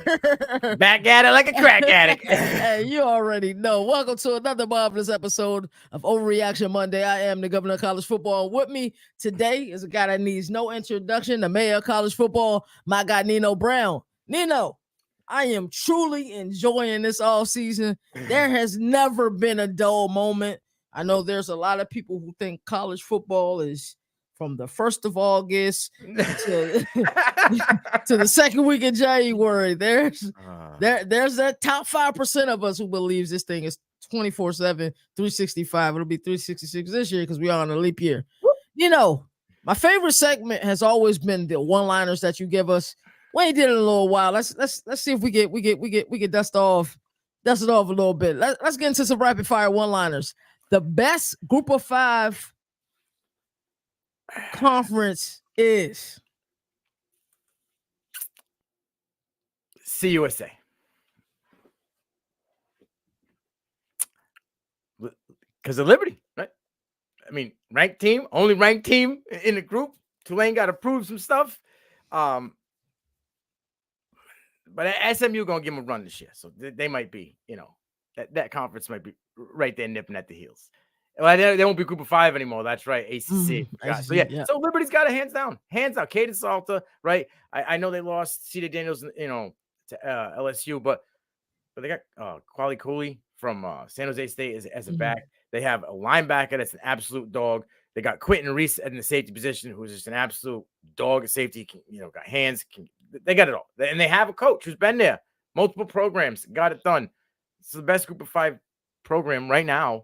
Back at it like a crack addict. Hey, you already know. Welcome to another marvelous episode of Overreaction Monday. I am the governor of college football. With me today is a guy that needs no introduction, the mayor of college football, my guy Nino Brown. Nino, I am truly enjoying this all season. There has never been a dull moment. I know there's a lot of people who think college football is from the 1st of August to, to the second week of January. There's that top 5% of us who believes this thing is 24/7, 365. It'll be 366 this year because we are on a leap year. You know, my favorite segment has always been the one-liners that you give us. We ain't did it in a little while. Let's see if we get dust it off a little bit. Let's get into some rapid fire one-liners. The best group of 5 conference is CUSA. Because of Liberty, right? I mean, only ranked team in the group. Tulane got to prove some stuff. But SMU going to give them a run this year. So they might be, that conference might be right there nipping at the heels. Well, they won't be group of 5 anymore. That's right. ACC. So, yeah. So Liberty's got it hands down. Caden Salter, right? I know they lost C.J. Daniels, to LSU, but they got Quali Cooley from San Jose State as a back. They have a linebacker that's an absolute dog. They got Quentin Reese in the safety position, who's just an absolute dog at safety. Got hands. They got it all. And they have a coach who's been there. Multiple programs. Got it done. It's the best group of 5 program right now.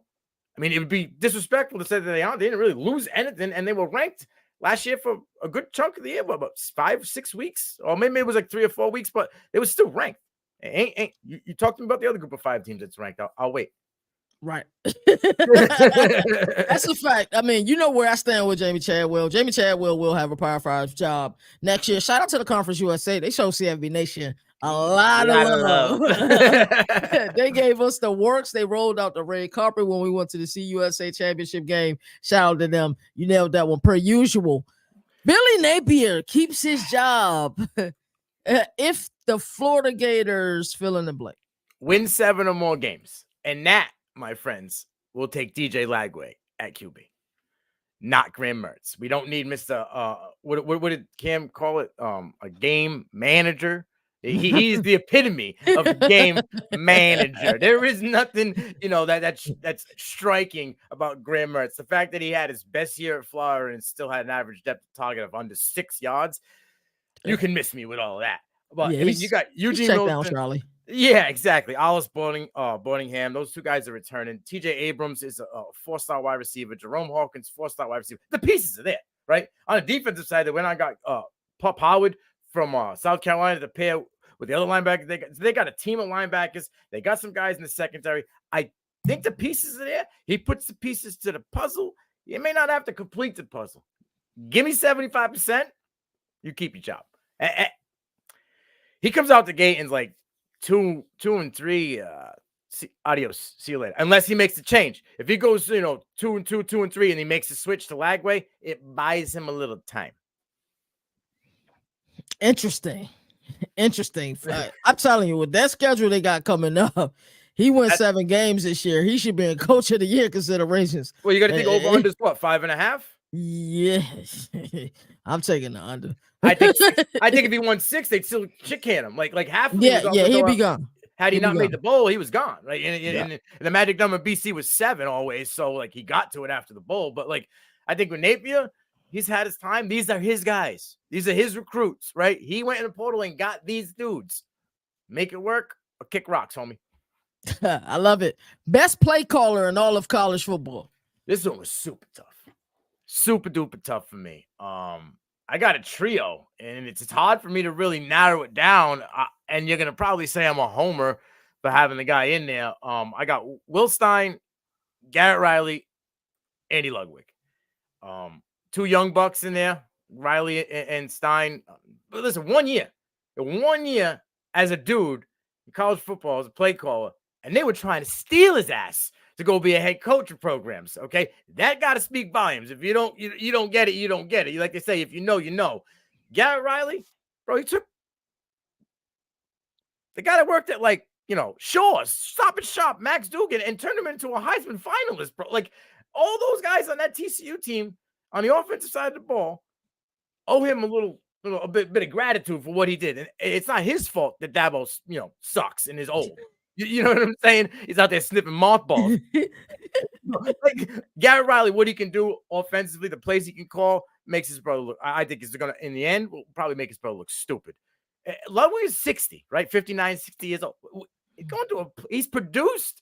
I mean, it would be disrespectful to say that they didn't really lose anything, and they were ranked last year for a good chunk of the year, about 5-6 weeks, or maybe it was like 3 or 4 weeks, but they were still ranked. You talked to me about the other group of 5 teams that's ranked. I'll wait. Right. That's a fact. I mean, you know where I stand with Jamie Chadwell. Jamie Chadwell will have a Power 5 job next year. Shout out to the Conference USA. They show CFB Nation a lot of love. They gave us the works. They rolled out the red carpet when we went to the CUSA championship game. Shout out to them. You nailed that one per usual. Billy Napier keeps his job if the Florida Gators fill in the blank. Win 7 or more games. And that, my friends, will take DJ Lagway at QB, not Graham Mertz. We don't need Mr. What did Cam call it? A game manager. He's the epitome of game manager. There is nothing, that's striking about Graham Mertz. The fact that he had his best year at Florida and still had an average depth target of under 6 yards, you can miss me with all of that. But I mean, you got Eugene Wilson. Charlie. Yeah, exactly. Alice Boardingham. Those 2 guys are returning. TJ Abrams is a 4-star wide receiver. Jerome Hawkins, 4-star wide receiver. The pieces are there, right? On the defensive side, they went on and got Pup Howard from South Carolina to pair with the other linebackers. They got a team of linebackers. They got some guys in the secondary. I think the pieces are there. He puts the pieces to the puzzle. You may not have to complete the puzzle. Give me 75%. You keep your job. He comes out the gate and like 2-3. Adios. See you later. Unless he makes a change. If he goes, 2-2, 2-3, and he makes a switch to Lagway, it buys him a little time. Interesting. I'm telling you, with that schedule they got coming up, he won 7 games this year. He should be in Coach of the Year considerations. Well, you got to think over under what, 5.5? Yes, I'm taking the under. I think if he won 6, they'd still chick can him. Like half. Of he'd be gone. Had he not made the bowl, he was gone, right? And the magic number BC was 7 always, so like he got to it after the bowl. But like I think with Napier, he's had his time. These are his guys. These are his recruits, right? He went in the portal and got these dudes. Make it work or kick rocks, homie. I love it. Best play caller in all of college football. This one was super tough. Super duper tough for me. I got a trio, and it's hard for me to really narrow it down. And you're gonna probably say I'm a homer for having the guy in there. I got Will Stein, Garrett Riley, Andy Ludwig. 2 young bucks in there, Riley and Stein. But listen, 1 year as a dude in college football as a play caller, and they were trying to steal his ass to go be a head coach of programs. Okay, that got to speak volumes. If you don't get it, you don't get it. Like they say, if you know, you know. Garrett Riley, bro, he took The guy that worked at like, Shaw's, Stop and Shop, Max Dugan, and turned him into a Heisman finalist, bro. Like all those guys on that TCU team on the offensive side of the ball owe him a bit of gratitude for what he did. And it's not his fault that Dabo, sucks and is old. You know what I'm saying? He's out there sniffing mothballs. Like Garrett Riley, what he can do offensively, the plays he can call makes his brother look. I think he's gonna, in the end, will probably make his brother look stupid. Ludwig is 60, right? 59, 60 years old. He's produced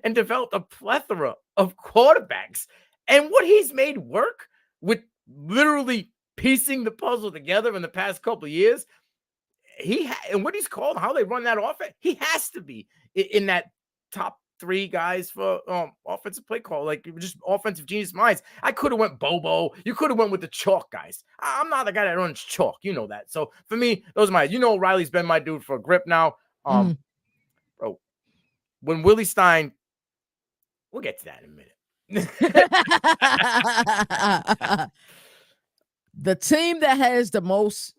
and developed a plethora of quarterbacks, and what he's made work with literally piecing the puzzle together in the past couple of years. And what he's called, how they run that offense, he has to be in that top 3 guys for offensive play call, like just offensive genius minds. I could have went Bobo. You could have went with the chalk guys. I'm not the guy that runs chalk. You know that. So for me, those are my. Riley's been my dude for a grip now. Bro, when Willie Stein, we'll get to that in a minute. The team that has the most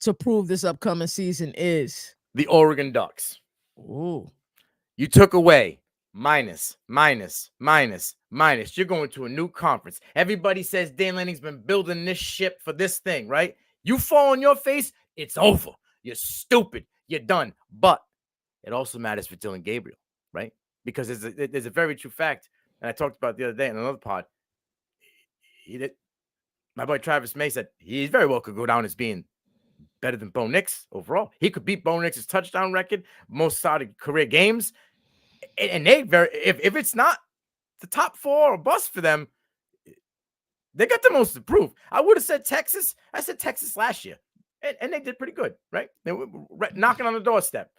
to prove this upcoming season is the Oregon Ducks. Ooh. You took away minus. You're going to a new conference. Everybody says Dan Lanning's been building this ship for this thing, right? You fall on your face, it's over. You're stupid. You're done. But it also matters for Dylan Gabriel, right? Because there's a very true fact, and I talked about it the other day in another pod. My boy Travis May said he very well could go down as being better than Bo Nix overall. He could beat Bo Nix's touchdown record, most started career games. And they if it's not the top 4 or bust for them, they got the most to prove. I would have said Texas. I said Texas last year, and they did pretty good, right? They were knocking on the doorstep.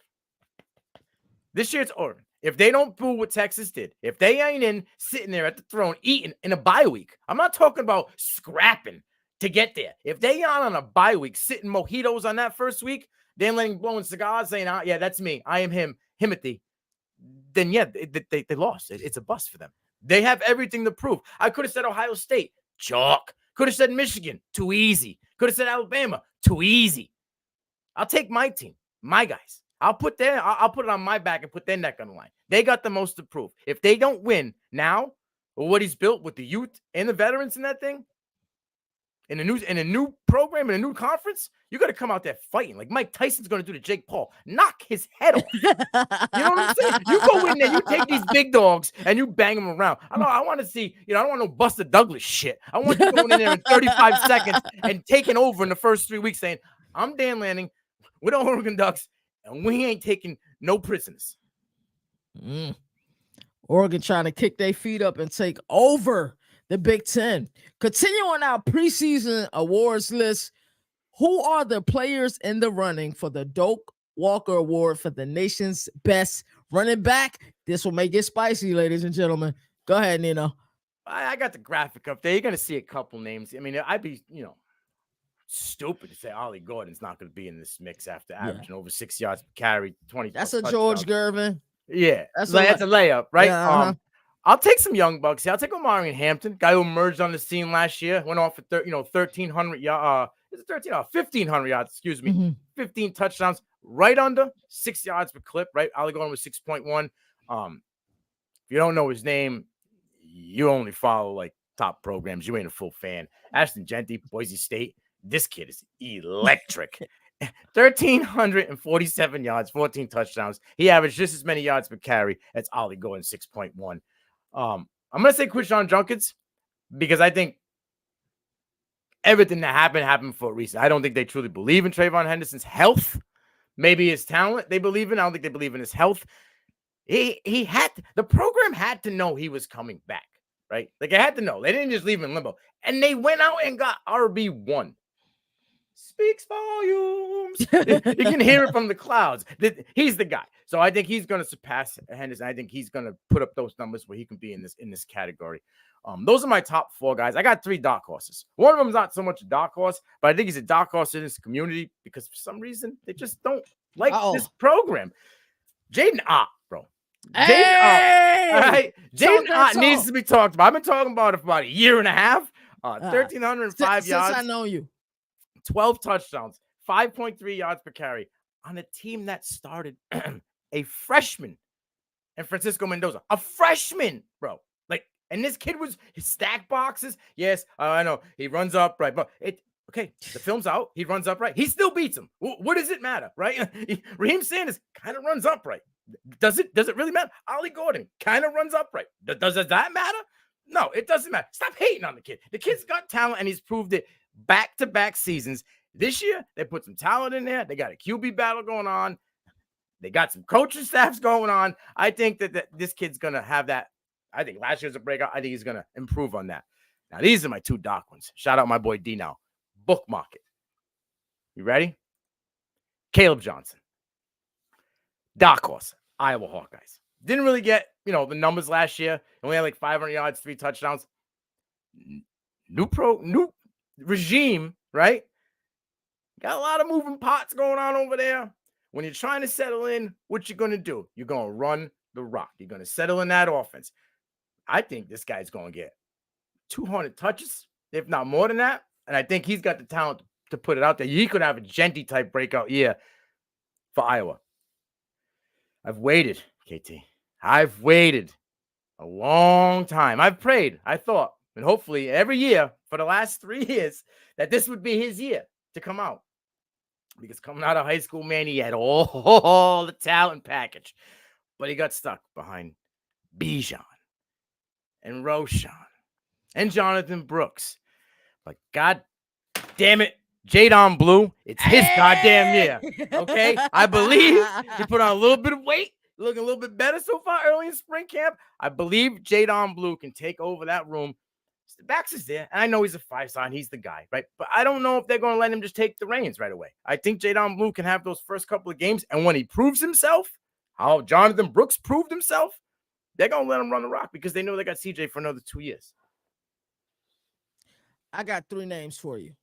This year it's Oregon. If they don't do what Texas did, if they ain't sitting there at the throne eating in a bye week, I'm not talking about scrapping to get there. If they aren't on a bye week, sitting mojitos on that first week, then letting blowing cigars, saying, yeah, that's me. I am him, Himothy. Then, yeah, they lost. It's a bust for them. They have everything to prove. I could have said Ohio State, chalk. Could have said Michigan, too easy. Could have said Alabama, too easy. I'll take my team, my guys. I'll put it on my back and put their neck on the line. They got the most to prove. If they don't win now, or what he's built with the youth and the veterans in that thing, in a new program, in a new conference, you got to come out there fighting. Like Mike Tyson's going to do to Jake Paul. Knock his head off. You know what I'm saying? You go in there, you take these big dogs, and you bang them around. I want to see, I don't want no Buster Douglas shit. I want you going in there in 35 seconds and taking over in the first 3 weeks saying, I'm Dan Lanning with the Oregon Ducks, and we ain't taking no prisoners. Oregon trying to kick their feet up and take over the Big Ten. Continue on our preseason awards list. Who are the players in the running for the Doak Walker Award for the nation's best running back? This will make it spicy, ladies and gentlemen. Go ahead, Nino. I got the graphic up there. You're going to see a couple names. I mean, I'd be, stupid to say Ollie Gordon's not going to be in this mix after averaging over 6 yards per carry, 20. That's a George Gervin. Yeah, that's a layup, right? Yeah, I'll take some young bucks here. I'll take Omarion Hampton, guy who emerged on the scene last year, went off for 1,300 yards. 1,500 yards, excuse me. Mm-hmm. 15 touchdowns, right under 6 yards per clip, right? Ollie Gordon was 6.1. If you don't know his name, you only follow like top programs. You ain't a full fan. Ashton Genty, Boise State. This kid is electric. 1,347 yards, 14 touchdowns. He averaged just as many yards per carry as Ollie Gordon, 6.1. I'm going to say Quinshon Junkins because I think everything that happened for a reason. I don't think they truly believe in Trayvon Henderson's health. Maybe his talent they believe in. I don't think they believe in his health. The program had to know he was coming back, right? Like, I had to know. They didn't just leave him in limbo. And they went out and got RB1. Speaks volumes. You can hear it from the clouds. He's the guy. So I think he's going to surpass Henderson. I think he's going to put up those numbers where he can be in this category. Those are my top 4 guys. I got 3 dark horses. One of them is not so much a dark horse, but I think he's a dark horse in this community because for some reason they just don't like this program. Jaden Ott, bro. Hey! All right. Jaden Ott needs to be talked about. I've been talking about it for about a year and a half. 1,305 yards. Since I know you. 12 touchdowns, 5.3 yards per carry, on a team that started a freshman and Francisco Mendoza, a freshman, bro. Like, and this kid was his stack boxes. Yes, I know he runs upright, but okay, the film's out. He runs upright. He still beats him. What does it matter, right? Raheem Sanders kind of runs upright. Does it really matter? Ollie Gordon kind of runs upright. Does that matter? No, it doesn't matter. Stop hating on the kid. The kid's got talent, and he's proved it back-to-back seasons. This year, they put some talent in there. They got a QB battle going on. They got some coaching staffs going on. I think that this kid's going to have that. I think last year's a breakout. I think he's going to improve on that. Now, these are my two dark ones. Shout out my boy D now. Bookmark it. You ready? Caleb Johnson. Dark horse. Iowa Hawkeyes. Didn't really get, the numbers last year. Only had like 500 yards, 3 touchdowns. New regime, right? Got a lot of moving parts going on over there. When you're trying to settle in, what you're going to do? You're going to run the rock. You're going to settle in that offense. I think this guy's going to get 200 touches, if not more than that. And I think he's got the talent to put it out there. He could have a Genty-type breakout year for Iowa. I've waited, KT. I've waited a long time. I've prayed, I thought, and hopefully every year for the last 3 years that this would be his year to come out. Because coming out of high school, man, he had all the talent package. But he got stuck behind Bijan and Roshan and Jonathan Brooks. But God damn it, Jadon Blue, it's his goddamn year. Okay? I believe he put on a little bit of weight, looking a little bit better so far early in spring camp. I believe Jadon Blue can take over that room. The backs is there, and I know he's a 5-star, and he's the guy, right? But I don't know if they're going to let him just take the reins right away. I think Jadon Blue can have those first couple of games, and when he proves himself, how Jonathan Brooks proved himself, they're going to let him run the rock because they know they got CJ for another 2 years. I got 3 names for you.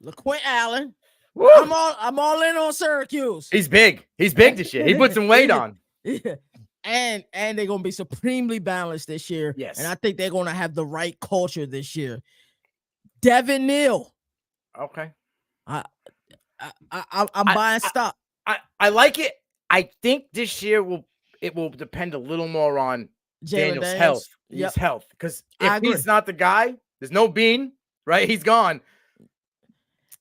LaQuint Allen. Woo! I'm all in on Syracuse. He's big. He's big this year. He put some weight on. Yeah. And they're going to be supremely balanced this year. Yes. And I think they're going to have the right culture this year. Devin Neal. Okay. I'm buying stock. I like it. I think this year it will depend a little more on Daniel's health. Yep. His health. Because if he's not the guy, there's no Bean, right? He's gone.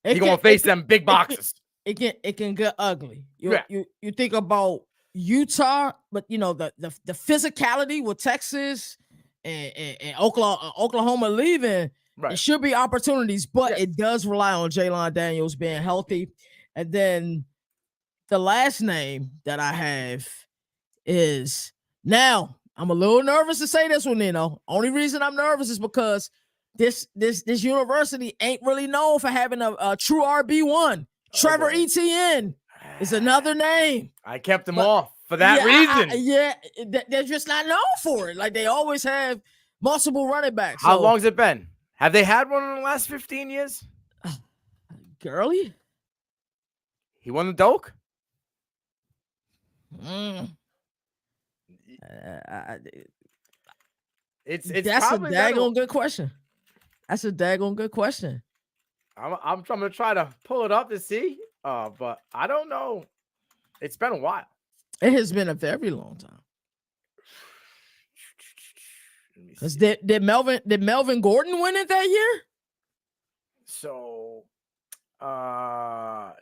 He's going to face them big boxes. It can get ugly. You think about Utah, but the physicality with Texas and Oklahoma leaving, right. It should be opportunities, but it does rely on Jalon Daniels being healthy. And then the last name that I have is, now I'm a little nervous to say this one, Only reason I'm nervous is because this university ain't really known for having a true RB1. Trevor Etienne is another name. I kept him off for that reason. They're just not known for it. Like, they always have multiple running backs. How long's it been? Have they had one in the last 15 years? Gurley? He won the Doak? It's that's a daggone good question. That's a daggone good question. I'm trying to try to pull it up to see, but I don't know. It's been a while. It has been a very long time. Because did Melvin Gordon win it that year? So,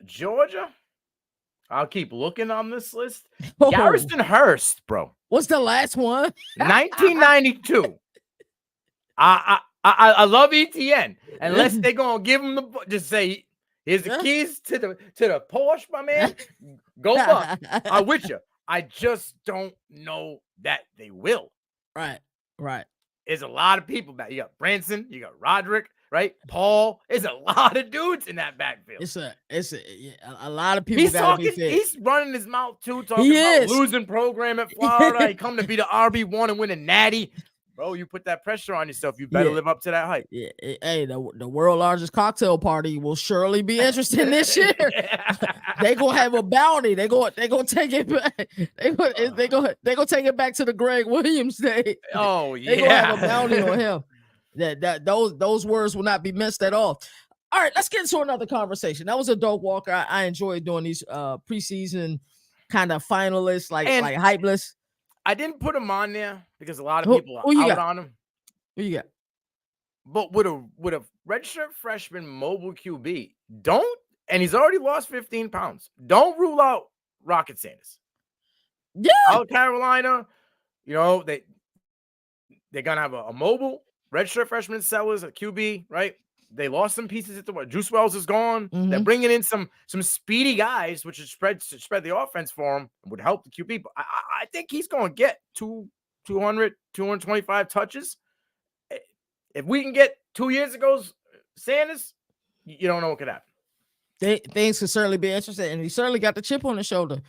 Georgia. I'll keep looking on this list. Garrison Hurst, bro. What's the last one? 1992. I love ETN. Unless they're gonna give him just say, here's the keys to the Porsche, my man. Go Buck. I'm with you. I just don't know that they will. Right. There's a lot of people back. You got Branson, you got Roderick, right? Paul. There's a lot of dudes in that backfield. It's a lot of people. He's running his mouth too, talking about losing program at Florida. He come to be the RB1 and win a natty. Bro, you put that pressure on yourself. You better live up to that hype. Yeah. Hey, the world largest cocktail party will surely be interesting this year. They gonna have a bounty. They gonna take it back. They gonna take it back to the Greg Williams day. Oh They gonna have a bounty on him. Those words will not be missed at all. All right, let's get into another conversation. That was a dope walk. I enjoyed doing these preseason kind of finalists, like hype lists. I didn't put him on there because a lot of Who- people are who you out got? on him. Who you got? But with a redshirt freshman mobile QB, and he's already lost 15 pounds. Don't rule out Rocket Sanders. Yeah. South Carolina, they're gonna have a mobile redshirt freshman sellers, a QB, right? They lost some pieces at the Juice Wells is gone. Mm-hmm. They're bringing in some speedy guys, which is spread the offense for him, would help the QB. But I think he's going to get 200, 225 touches. If we can get 2 years ago's Sanders, you don't know what could happen. Things could certainly be interesting, and he certainly got the chip on his shoulder.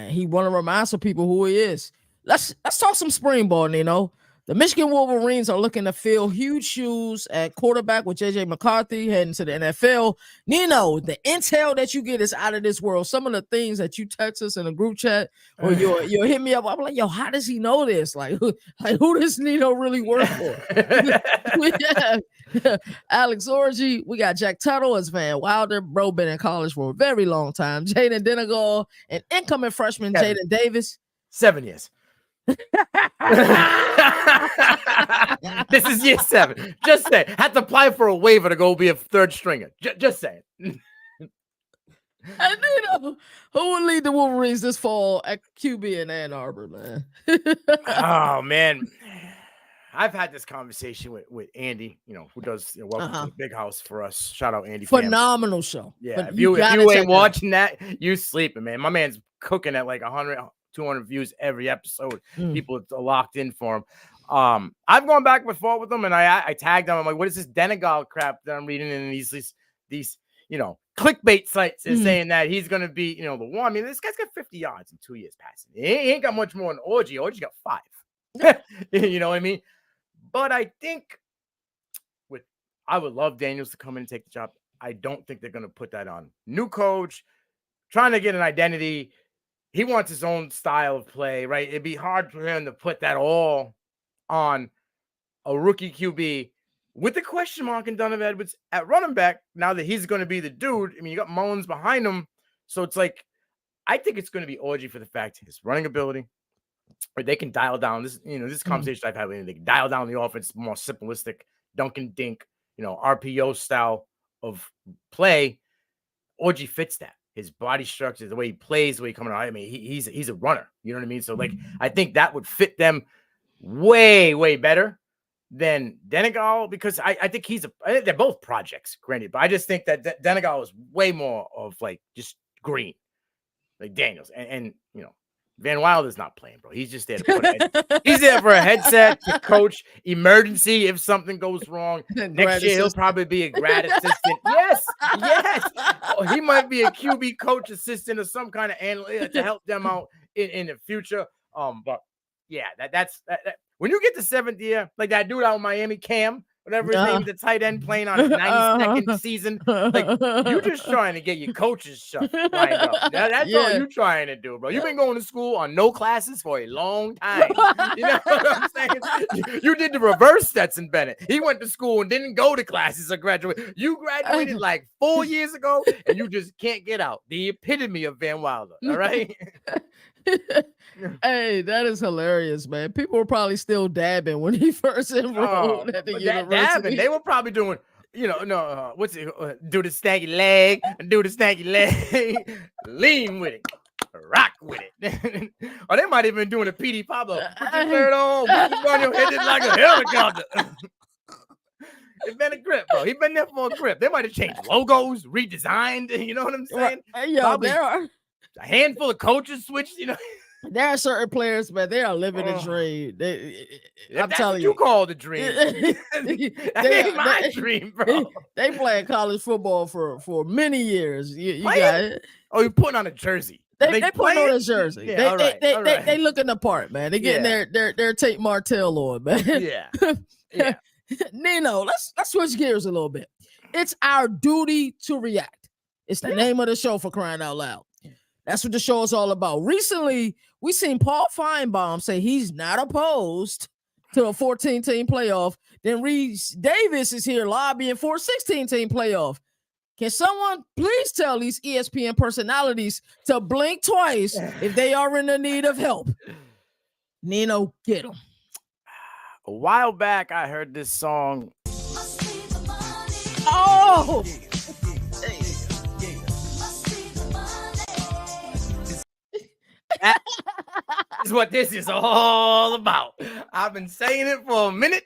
He want to remind some people who he is. Let's talk some spring ball, Nino. The Michigan Wolverines are looking to fill huge shoes at quarterback with J.J. McCarthy heading to the NFL. Nino, the intel that you get is out of this world. Some of the things that you text us in a group chat or you'll hit me up. I'm like, yo, how does he know this? Like who does Nino really work for? We have Alex Orgy. We got Jack Tuttle as Van Wilder. Bro been in college for a very long time. Jaden Denegal and incoming freshman Jaden Davis. 7 years. This is year 7. Just say had to apply for a waiver to go be a third stringer. Just saying. And who will lead the Wolverines this fall at QB in Ann Arbor, man? Oh man, I've had this conversation with Andy, who does Welcome to the Big House for us. Shout out Andy. Phenomenal show. Yeah, if you ain't watching that, you sleeping, man. My man's cooking at like 100. 200 views every episode. People are locked in for him. I've gone back and forth with them, and I tagged them. I'm like, what is this Denegal crap that I'm reading in these clickbait sites is saying that he's gonna be the one. I mean, this guy's got 50 yards in 2 years passing. He ain't got much more than Orgy. Orgy's got 5. You know what I mean? But I think I would love Daniels to come in and take the job. I don't think they're gonna put that on. New coach, trying to get an identity. He wants his own style of play, right? It'd be hard for him to put that all on a rookie QB with the question mark in Donovan Edwards at running back. Now that he's going to be the dude, I mean, you got Mullins behind him. So it's like, I think it's going to be Orgy for the fact his running ability, or they can dial down this, this conversation I've had with him. They can dial down the offense more simplistic, dunk and dink, RPO style of play. Orgy fits that. His body structure, the way he plays, the way he coming out. I mean, he's a runner. You know what I mean? So, like, I think that would fit them way, way better than Denegal because I think they're both projects, granted. But I just think that Denegal is way more of, like, just green, like Daniels. And Van Wilder's not playing, bro. He's just there to he's there for a headset to coach emergency if something goes wrong. Next year, he'll probably be a grad assistant. Yes. Oh, he might be a QB coach assistant or some kind of analyst to help them out in the future. But yeah, that's when you get to 7th year, like that dude out in Miami, Cam, whatever his name is, the tight end playing on his 92nd season. Like, you're just trying to get your coaches lined up. That's all you're trying to do, bro. You've been going to school on no classes for a long time. You know what I'm saying? You did the reverse Stetson Bennett. He went to school and didn't go to classes or graduate. You graduated like 4 years ago, and you just can't get out. The epitome of Van Wilder, all right? Hey, that is hilarious, man. People were probably still dabbing when he first enrolled at the university. Dabbing, they were probably doing, what's it? Do the stanky leg, lean with it, rock with it. Or they might have been doing a PD Pablo. Put your shirt on, put your head like a helicopter. It's been a grip, bro. He's been there for a grip. They might have changed logos, redesigned. You know what I'm saying? Hey, yo, there are a handful of coaches switched. There are certain players, man. They are living a dream. I'm telling you, you call the dream. That ain't my dream, bro. They playing college football for many years. You got it. Oh, you're putting on a jersey. They putting on a jersey. Yeah, they looking the part, man. They getting their Tate Martell on, man. Yeah. Nino, let's switch gears a little bit. It's our duty to react. It's the name of the show, for crying out loud. That's what the show is all about. Recently, we seen Paul Feinbaum say he's not opposed to a 14-team playoff. Then Reese Davis is here lobbying for a 16-team playoff. Can someone please tell these ESPN personalities to blink twice if they are in the need of help? Nino, get them. A while back, I heard this song. Oh! That is what this is all about. I've been saying it for a minute.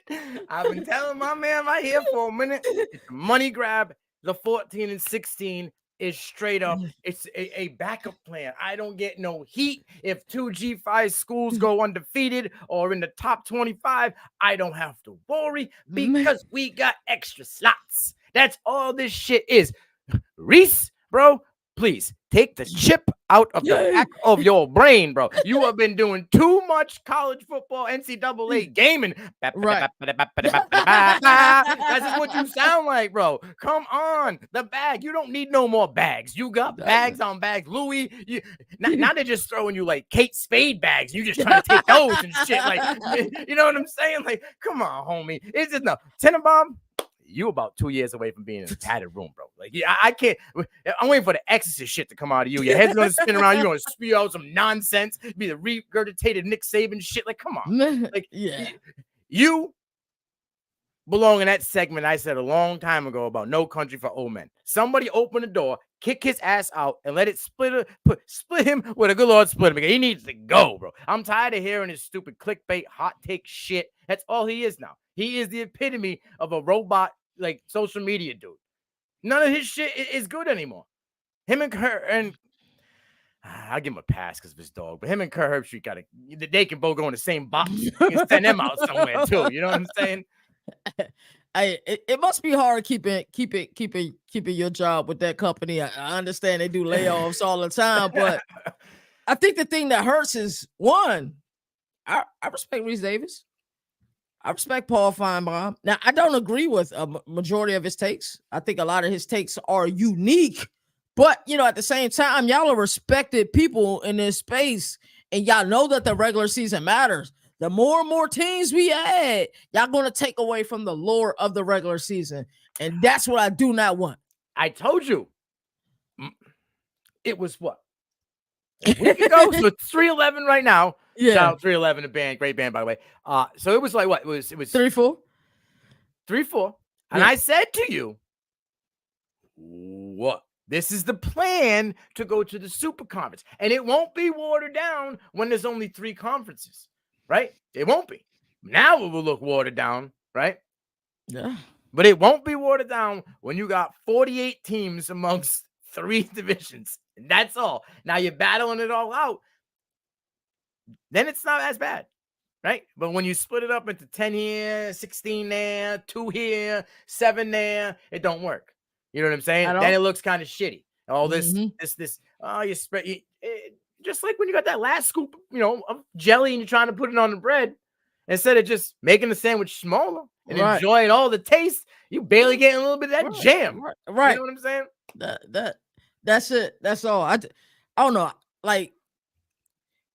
I've been telling my man right here for a minute. It's a money grab. The 14 and 16 is straight up. It's a backup plan. I don't get no heat. If 2 G5 schools go undefeated or in the top 25, I don't have to worry because we got extra slots. That's all this shit is. Reese, bro, please take the chip out of the back of your brain, bro. You have been doing too much college football NCAA gaming. Right. That's just what you sound like, bro. Come on. The bag. You don't need no more bags. You got bags on bags. Louis, now they're just throwing you like Kate Spade bags. You just trying to take those and shit. Like, you know what I'm saying? Like, come on, homie. It's just no. Tenenbaum, you about 2 years away from being in a padded room, bro. Like, yeah, I can't. I'm waiting for the Exorcist shit to come out of you. Your head's gonna spin around. You're gonna spew out some nonsense. Be the regurgitated Nick Saban shit. Like, come on. Like, you belong in that segment I said a long time ago about No Country for Old Men. Somebody open the door, kick his ass out, and let it split him with a good Lord split him. He needs to go, bro. I'm tired of hearing his stupid clickbait, hot take shit. That's all he is now. He is the epitome of a robot, like social media dude. None of his shit is good anymore. Him and Kerr, and I'll give him a pass because of his dog, but him and Kerr Herbstreit they can both go in the same box. You can send them out somewhere too. You know what I'm saying? It must be hard keeping your job with that company. I understand they do layoffs all the time, but I think the thing that hurts is one, I respect Reese Davis. I respect Paul Feinbaum. Now, I don't agree with a majority of his takes. I think a lot of his takes are unique, but at the same time, y'all are respected people in this space, and y'all know that the regular season matters. The more and more teams we add, y'all going to take away from the lore of the regular season, and that's what I do not want. I told you. It was what? A week ago? So it's 311 right now. Yeah. Shout out 311, a band, great band, by the way. So it was like what? It was 3-4. 3-4. And I said to you, what? This is the plan to go to the super conference. And it won't be watered down when there's only 3 conferences, right? It won't be. Now it will look watered down, right? Yeah. But it won't be watered down when you got 48 teams amongst 3 divisions. And that's all. Now you're battling it all out. Then it's not as bad, right? But when you split it up into 10 here, 16 there, 2 here, 7 there, it don't work. You know what I'm saying? Then it looks kind of shitty. All this, you spread, just like when you got that last scoop, of jelly and you're trying to put it on the bread, instead of just making the sandwich smaller and enjoying all the taste, you barely getting a little bit of that jam. Right. You know what I'm saying? That's it. That's all. I don't know. Like,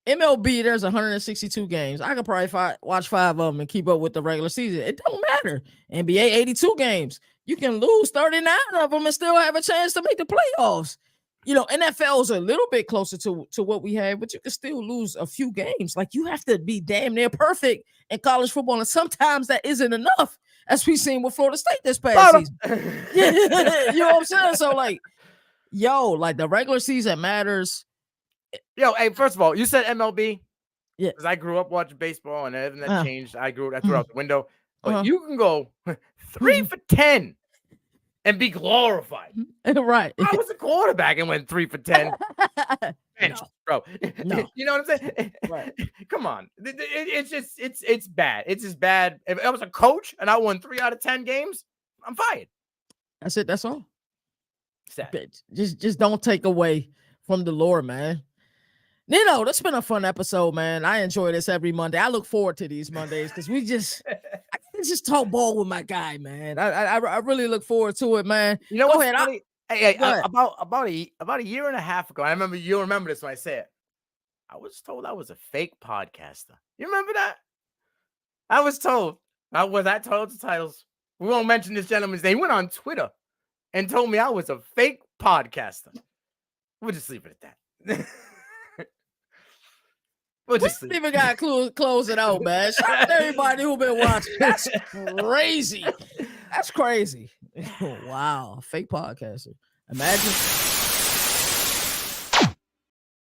MLB, there's 162 games. I could probably watch 5 of them and keep up with the regular season. It don't matter. NBA, 82 games. You can lose 39 of them and still have a chance to make the playoffs. NFL is a little bit closer to what we have, but you can still lose a few games. Like, you have to be damn near perfect in college football, and sometimes that isn't enough, as we've seen with Florida State this past season. You know what I'm saying? So, like, the regular season matters. Yo, hey, first of all, you said MLB. Yeah. Because I grew up watching baseball and everything that changed. I threw it out the window. But you can go 3 for 10 and be glorified. Right. I was a quarterback and went 3 for 10. Bench, bro. No. You know what I'm saying? Right. Come on. It's bad. It's as bad. If I was a coach and I won 3 out of 10 games, I'm fired. That's it. That's all. Sad. Just don't take away from the lore, man. Nino, that's been a fun episode, man. I enjoy this every Monday. I look forward to these Mondays because I can just talk ball with my guy, man. I really look forward to it, man. You know Go what's ahead. funny? About a year and a half ago, I remember you'll remember this when I say it. I was told I was a fake podcaster. You remember that? I was told. Was I told the titles? We won't mention this gentleman's name. He went on Twitter and told me I was a fake podcaster. We'll just leave it at that. We'll just We even got to close it out, man. Shout out to everybody who been watching. That's crazy. That's crazy. Wow. Fake podcaster. Imagine.